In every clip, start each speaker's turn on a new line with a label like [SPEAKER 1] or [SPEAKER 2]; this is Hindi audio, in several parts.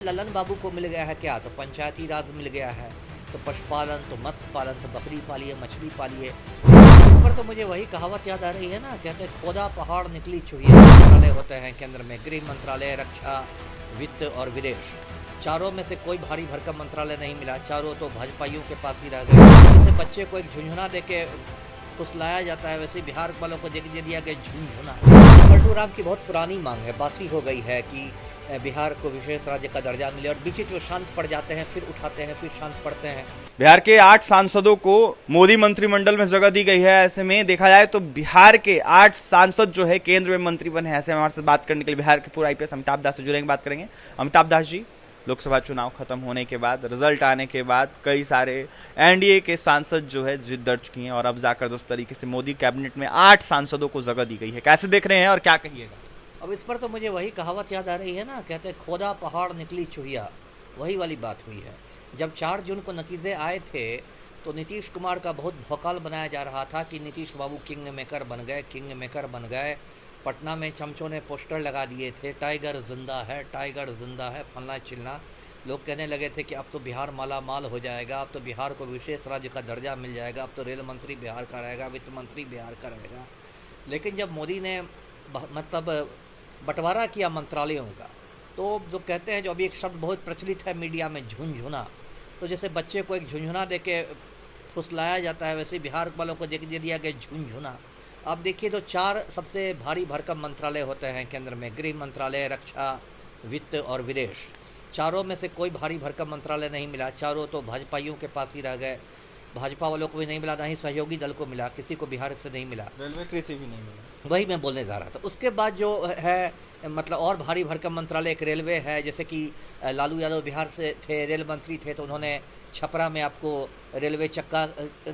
[SPEAKER 1] ललन बाबू को मिल गया है क्या? तो पंचायती राज मिल गया है, तो पशुपालन, तो मत्स्य पालन, तो बकरी पालिए, मछली पालिए। इस पर तो मुझे वही कहावत याद आ रही है ना, कहते हैं खोदा पहाड़ निकली चुहिया। मंत्रालय होते हैं केंद्र में, गृह मंत्रालय, रक्षा, वित्त और विदेश। चारों में से कोई भारी भरकम मंत्रालय नहीं मिला, चारों तो भाजपाइयों के पास ही रह गए। जैसे बच्चे को एक झुंझुना दे के फुसलाया जाता है, वैसे बिहार वालों को दे दिया गया झुंझुना। पलटू राम की बहुत पुरानी मांग है, बासी हो गई है कि बिहार को विशेष राज्य का दर्जा मिले, और बीच में शांत पड़ जाते हैं, फिर उठाते हैं, फिर शांत पड़ते हैं।
[SPEAKER 2] बिहार के 8 सांसदों को मोदी मंत्रिमंडल में जगह दी गई है। ऐसे में देखा जाए तो बिहार के 8 सांसद जो है केंद्र में मंत्री बने हैं। ऐसे में हमारे साथ बात करने के लिए बिहार के पूर्व आईपीएस अमिताभ दास से जुड़ेंगे, बात करेंगे। अमिताभ दास जी, लोकसभा चुनाव खत्म होने के बाद, रिजल्ट आने के बाद कई सारे एनडीए के सांसद जो है जीत दर्ज किए हैं, और अब जाकर जिस तरीके से मोदी कैबिनेट में 8 सांसदों को जगह दी गई है, कैसे देख रहे हैं और क्या कहिएगा?
[SPEAKER 1] अब इस पर तो मुझे वही कहावत याद आ रही है ना, कहते हैं खोदा पहाड़ निकली चुहिया। वही वाली बात हुई है। जब 4 जून को नतीजे आए थे तो नीतीश कुमार का बहुत भौकाल बनाया जा रहा था कि नीतीश बाबू किंग मेकर बन गए, किंग मेकर बन गए। पटना में चमचों ने पोस्टर लगा दिए थे, टाइगर जिंदा है, टाइगर जिंदा है, फलना चिलना। लोग कहने लगे थे कि अब तो बिहार माला माल हो जाएगा, अब तो बिहार को विशेष राज्य का दर्जा मिल जाएगा, अब तो रेल मंत्री बिहार का रहेगा, वित्त मंत्री बिहार का रहेगा। लेकिन जब मोदी ने मतलब बंटवारा किया मंत्रालयों का, तो जो कहते हैं, जो अभी एक शब्द बहुत प्रचलित है मीडिया में, झुंझुना। तो जैसे बच्चे को एक झुंझुना दे के फुसलाया जाता है, वैसे बिहार वालों को दे दिया गया झुंझुना। अब देखिए, तो 4 सबसे भारी भरकम मंत्रालय होते हैं केंद्र में, गृह मंत्रालय, रक्षा, वित्त और विदेश। चारों में से कोई भारी भरकम मंत्रालय नहीं मिला, चारों तो भाजपाइयों के पास ही रह गए। भाजपा वालों को भी नहीं मिला, ना ही सहयोगी दल को मिला, किसी को बिहार से नहीं मिला,
[SPEAKER 2] रेलवे कृषि भी नहीं मिला।
[SPEAKER 1] वही मैं बोलने जा रहा था। उसके बाद जो है मतलब और भारी भरकम मंत्रालय, एक रेलवे है। जैसे कि लालू यादव बिहार से थे, रेल मंत्री थे, तो उन्होंने छपरा में आपको रेलवे चक्का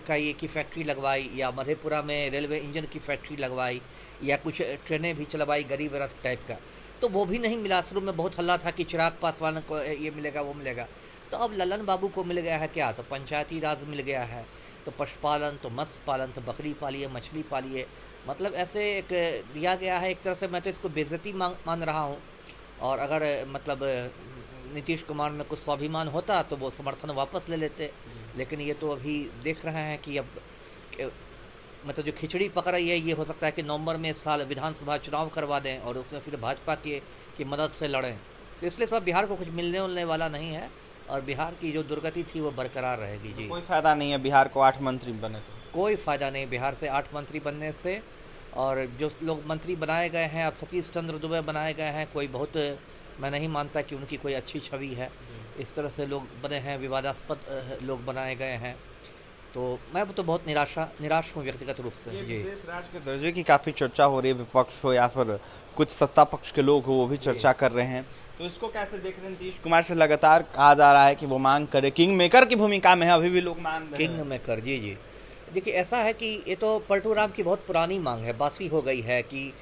[SPEAKER 1] का ये की फैक्ट्री लगवाई, या मधेपुरा में रेलवे इंजन की फैक्ट्री लगवाई, या कुछ ट्रेनें भी चलवाई गरीब रथ टाइप का। तो वो भी नहीं मिला। शुरू में बहुत हल्ला था कि चिराग पासवान को ये मिलेगा, वो मिलेगा। तो अब ललन बाबू को मिल गया है क्या? तो पंचायती राज मिल गया है, तो पशुपालन, तो मत्स्य पालन, तो बकरी पालिए, मछली पालिए। मतलब ऐसे एक दिया गया है। एक तरह से मैं तो इसको बेइज्जती मान रहा हूँ। और अगर मतलब नीतीश कुमार में कुछ स्वाभिमान होता तो वो समर्थन वापस ले लेते। लेकिन ये तो अभी देख रहे हैं कि अब मतलब जो खिचड़ी पक रही है, ये हो सकता है कि नवंबर में इस साल विधानसभा चुनाव करवा दें और उसमें फिर भाजपा की मदद से लड़ें। तो इसलिए सब बिहार को कुछ मिलने उलने वाला नहीं है, और बिहार की जो दुर्गति थी वो बरकरार रहेगी। जी,
[SPEAKER 2] कोई फायदा नहीं है बिहार को 8 मंत्री बने तो?
[SPEAKER 1] कोई फ़ायदा नहीं बिहार से 8 मंत्री बनने से। और जो लोग मंत्री बनाए गए हैं, अब सतीश चंद्र दुबे बनाए गए हैं, कोई बहुत, मैं नहीं मानता कि उनकी कोई अच्छी छवि है। इस तरह से लोग बने हैं, विवादास्पद लोग बनाए गए हैं। तो मैं तो बहुत निराश हूँ व्यक्तिगत रूप से। जी,
[SPEAKER 2] विशेष राज्य के दर्जे की काफी चर्चा हो रही है, विपक्ष हो या फिर कुछ सत्ता पक्ष के लोग हो, वो भी चर्चा कर रहे हैं। तो इसको कैसे देख रहे हैं? नीतीश कुमार से लगातार कहा जा रहा है कि वो मांग करे, किंग मेकर की भूमिका में है, अभी भी लोग मांग रहे हैं
[SPEAKER 1] किंग मेकर। जी जी, देखिए ऐसा है कि ये तो पलटू राम की बहुत पुरानी मांग है, बासी हो गई है कि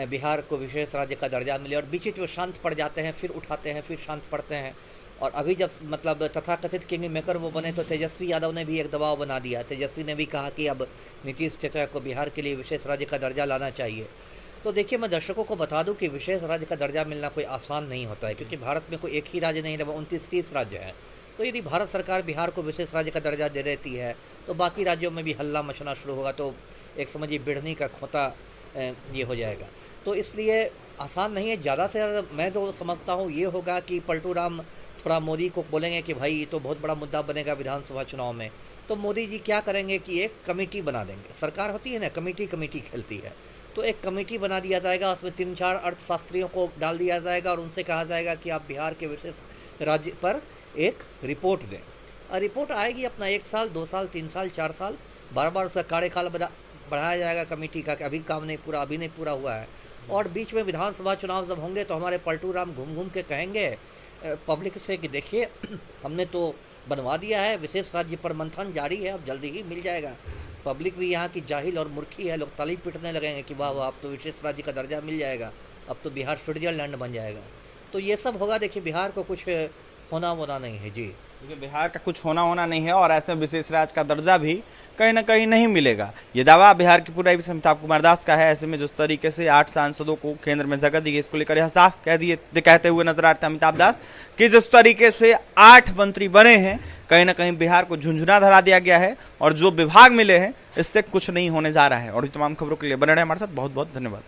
[SPEAKER 1] बिहार को विशेष राज्य का दर्जा मिले, और बीच में शांत पड़ जाते हैं, फिर उठाते हैं, फिर शांत पड़ते हैं। और अभी जब मतलब तथाकथित किंग मेकर वो बने, तो तेजस्वी यादव ने भी एक दबाव बना दिया। तेजस्वी ने भी कहा कि अब नीतीश चाचा को बिहार के लिए विशेष राज्य का दर्जा लाना चाहिए। तो देखिए, मैं दर्शकों को बता दूं कि विशेष राज्य का दर्जा मिलना कोई आसान नहीं होता है, क्योंकि भारत में कोई एक ही राज्य नहीं है, 29-30 राज्य हैं। तो यदि भारत सरकार बिहार को विशेष राज्य का दर्जा दे देती है, तो बाकी राज्यों में भी हल्ला मचना शुरू होगा, तो एक समझिए बिढ़नी का खोता ये हो जाएगा। तो इसलिए आसान नहीं है। ज़्यादा से ज़्यादा मैं तो समझता हूँ ये होगा कि पलटू राम थोड़ा मोदी को बोलेंगे कि भाई ये तो बहुत बड़ा मुद्दा बनेगा विधानसभा चुनाव में। तो मोदी जी क्या करेंगे कि एक कमेटी बना देंगे। सरकार होती है ना, कमेटी खेलती है, तो एक कमेटी बना दिया जाएगा, उसमें 3-4 अर्थशास्त्रियों को डाल दिया जाएगा, और उनसे कहा जाएगा कि आप बिहार के विशेष राज्य पर एक रिपोर्ट दें। और रिपोर्ट आएगी अपना 1 साल, 2 साल, 3 साल, 4 साल, बार उसका कार्यकाल बढ़ाया जाएगा कमेटी का कि अभी काम नहीं पूरा, अभी नहीं पूरा हुआ है। और बीच में विधानसभा चुनाव जब होंगे तो हमारे पलटू राम घूम के कहेंगे पब्लिक से कि देखिए हमने तो बनवा दिया है, विशेष राज्य पर मंथन जारी है, अब जल्दी ही मिल जाएगा। पब्लिक भी यहाँ की जाहिल और मूर्खी है, लोग ताली पीटने लगेंगे कि वाह वाह, अब तो विशेष राज्य का दर्जा मिल जाएगा, अब तो बिहार स्विट्जरलैंड बन जाएगा। तो ये सब होगा। देखिए, बिहार को कुछ होना नहीं है। जी,
[SPEAKER 2] क्योंकि बिहार का कुछ होना नहीं है, और ऐसे विशेष राज्य का दर्जा भी कहीं ना कहीं नहीं मिलेगा। ये दावा बिहार की पूर्व आईपीएस अमिताभ कुमार दास का है। ऐसे में जिस तरीके से 8 सांसदों को केंद्र में जगह दी गई, इसको लेकर यह साफ कहते हुए नजर आते हैं अमिताभ दास कि जिस तरीके से 8 मंत्री बने हैं, कहीं ना कहीं बिहार को झुंझुना धरा दिया गया है और जो विभाग मिले हैं इससे कुछ नहीं होने जा रहा है। और तमाम खबरों के लिए बने रहे हमारे साथ। बहुत बहुत धन्यवाद।